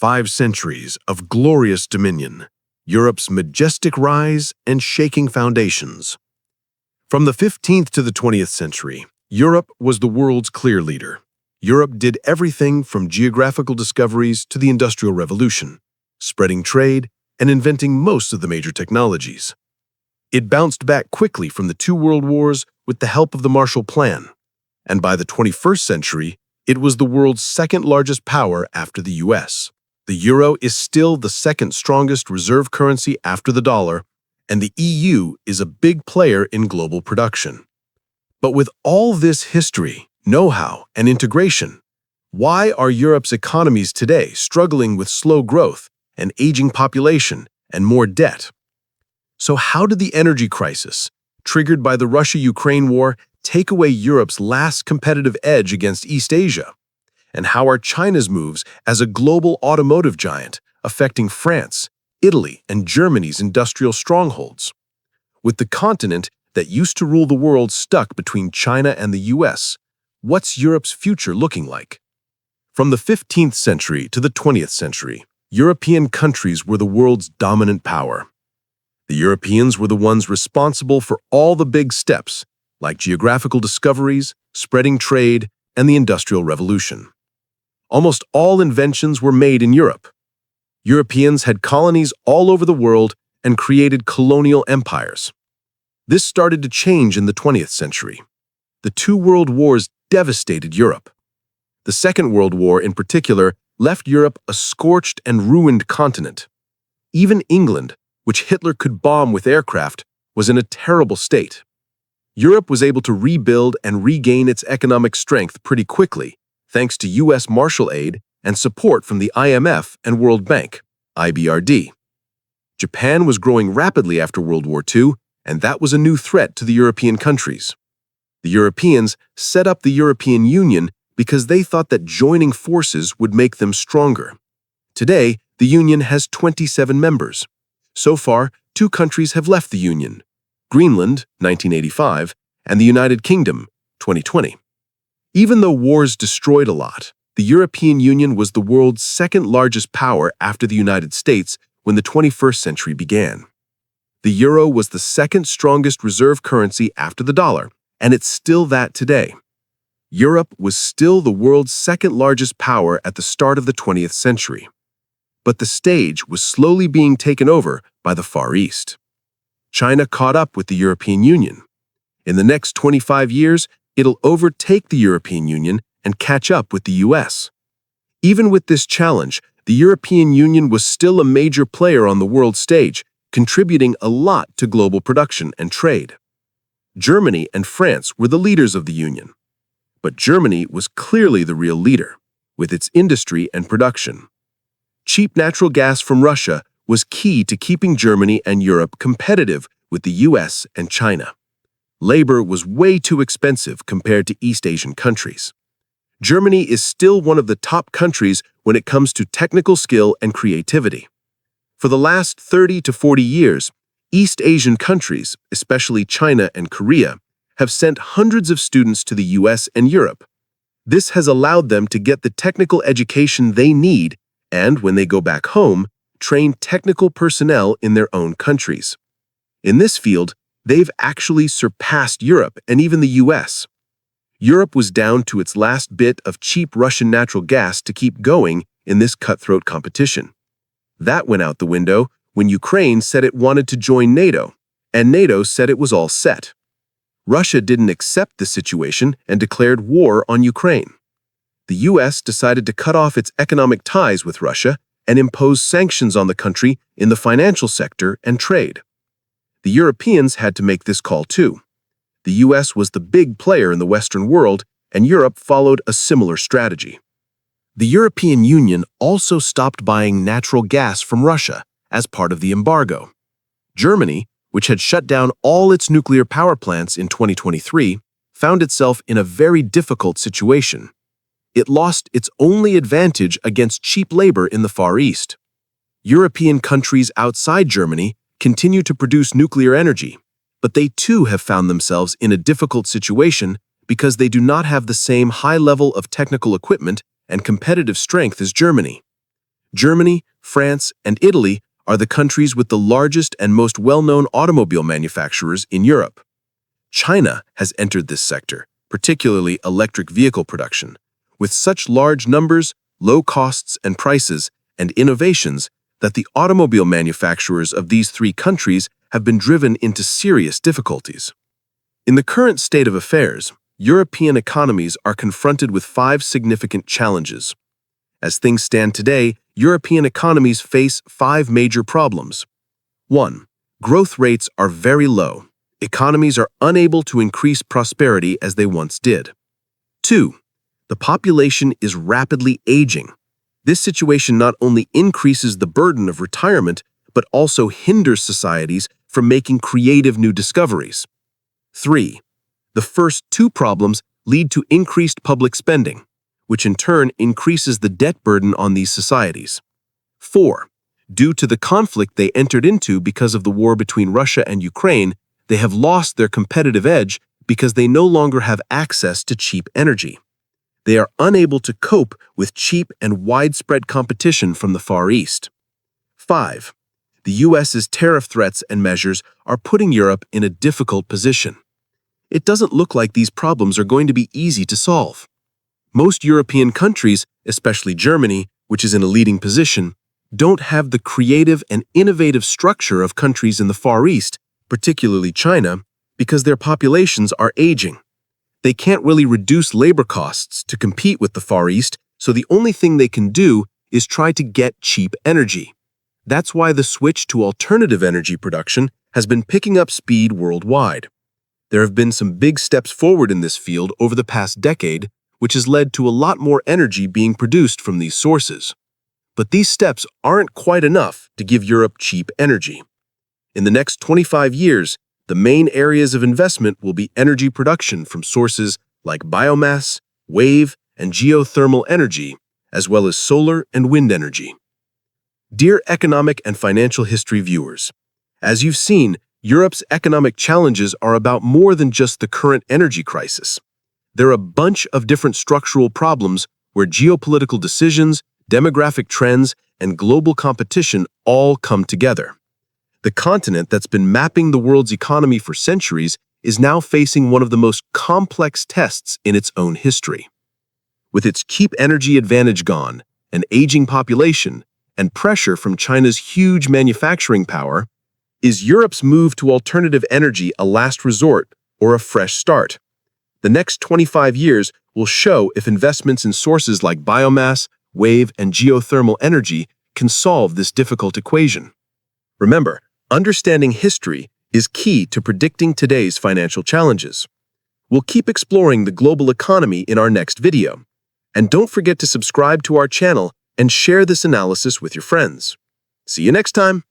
5 centuries of glorious dominion, Europe's majestic rise and shaking foundations. From the 15th to the 20th century, Europe was the world's clear leader. Europe did everything from geographical discoveries to the Industrial Revolution, spreading trade and inventing most of the major technologies. It bounced back quickly from the 2 world wars with the help of the Marshall Plan, and by the 21st century, it was the world's second largest power after the US. The euro is still the second strongest reserve currency after the dollar, and the EU is a big player in global production. But with all this history, know-how, and integration, why are Europe's economies today struggling with slow growth, an aging population, and more debt? So how did the energy crisis, triggered by the Russia-Ukraine war, take away Europe's last competitive edge against East Asia? And how are China's moves as a global automotive giant affecting France, Italy, and Germany's industrial strongholds? With the continent that used to rule the world stuck between China and the US, what's Europe's future looking like? From the 15th century to the 20th century, European countries were the world's dominant power. The Europeans were the ones responsible for all the big steps, like geographical discoveries, spreading trade, and the Industrial Revolution. Almost all inventions were made in Europe. Europeans had colonies all over the world and created colonial empires. This started to change in the 20th century. The 2 world wars devastated Europe. The Second World War, in particular, left Europe a scorched and ruined continent. Even England, which Hitler could bomb with aircraft, was in a terrible state. Europe was able to rebuild and regain its economic strength pretty quickly, thanks to US Marshall aid and support from the IMF and World Bank, IBRD. Japan was growing rapidly after World War II, and that was a new threat to the European countries. The Europeans set up the European Union because they thought that joining forces would make them stronger. Today, the Union has 27 members. So far, 2 countries have left the Union: Greenland, 1985, and the United Kingdom, 2020. Even though wars destroyed a lot, the European Union was the world's second largest power after the United States when the 21st century began. The euro was the second strongest reserve currency after the dollar, and it's still that today. Europe was still the world's second largest power at the start of the 20th century. But the stage was slowly being taken over by the Far East. China caught up with the European Union. In the next 25 years, it'll overtake the European Union and catch up with the US. Even with this challenge, the European Union was still a major player on the world stage, contributing a lot to global production and trade. Germany and France were the leaders of the Union. But Germany was clearly the real leader, with its industry and production. Cheap natural gas from Russia was key to keeping Germany and Europe competitive with the US and China. Labor was way too expensive compared to East Asian countries. Germany is still one of the top countries when it comes to technical skill and creativity. For the last 30 to 40 years, East Asian countries, especially China and Korea, have sent hundreds of students to the US and Europe. This has allowed them to get the technical education they need and, when they go back home, train technical personnel in their own countries. In this field, they've actually surpassed Europe and even the US. Europe was down to its last bit of cheap Russian natural gas to keep going in this cutthroat competition. That went out the window when Ukraine said it wanted to join NATO, and NATO said it was all set. Russia didn't accept the situation and declared war on Ukraine. The US decided to cut off its economic ties with Russia and impose sanctions on the country in the financial sector and trade. The Europeans had to make this call too. The US was the big player in the Western world, and Europe followed a similar strategy. The European Union also stopped buying natural gas from Russia as part of the embargo. Germany, which had shut down all its nuclear power plants in 2023, found itself in a very difficult situation. It lost its only advantage against cheap labor in the Far East. European countries outside Germany continue to produce nuclear energy, but they too have found themselves in a difficult situation because they do not have the same high level of technical equipment and competitive strength as Germany. Germany, France, and Italy are the countries with the largest and most well-known automobile manufacturers in Europe. China has entered this sector, particularly electric vehicle production. With such large numbers, low costs and prices, and innovations that the automobile manufacturers of these three countries have been driven into serious difficulties. In the current state of affairs, European economies are confronted with 5 significant challenges. As things stand today, European economies face 5 major problems. 1. Growth rates are very low. Economies are unable to increase prosperity as they once did. 2. The population is rapidly aging. This situation not only increases the burden of retirement, but also hinders societies from making creative new discoveries. 3. The first 2 problems lead to increased public spending, which in turn increases the debt burden on these societies. 4. Due to the conflict they entered into because of the war between Russia and Ukraine, they have lost their competitive edge because they no longer have access to cheap energy. They are unable to cope with cheap and widespread competition from the Far East. 5. The US's tariff threats and measures are putting Europe in a difficult position. It doesn't look like these problems are going to be easy to solve. Most European countries, especially Germany, which is in a leading position, don't have the creative and innovative structure of countries in the Far East, particularly China, because their populations are aging. They can't really reduce labor costs to compete with the Far East, so the only thing they can do is try to get cheap energy. That's why the switch to alternative energy production has been picking up speed worldwide. There have been some big steps forward in this field over the past decade, which has led to a lot more energy being produced from these sources. But these steps aren't quite enough to give Europe cheap energy. In the next 25 years, the main areas of investment will be energy production from sources like biomass, wave, and geothermal energy, as well as solar and wind energy. Dear economic and financial history viewers, as you've seen, Europe's economic challenges are about more than just the current energy crisis. There are a bunch of different structural problems where geopolitical decisions, demographic trends, and global competition all come together. The continent that's been mapping the world's economy for centuries is now facing one of the most complex tests in its own history. With its cheap energy advantage gone, an aging population, and pressure from China's huge manufacturing power, is Europe's move to alternative energy a last resort or a fresh start? The next 25 years will show if investments in sources like biomass, wave, and geothermal energy can solve this difficult equation. Remember, understanding history is key to predicting today's financial challenges. We'll keep exploring the global economy in our next video. And don't forget to subscribe to our channel and share this analysis with your friends. See you next time!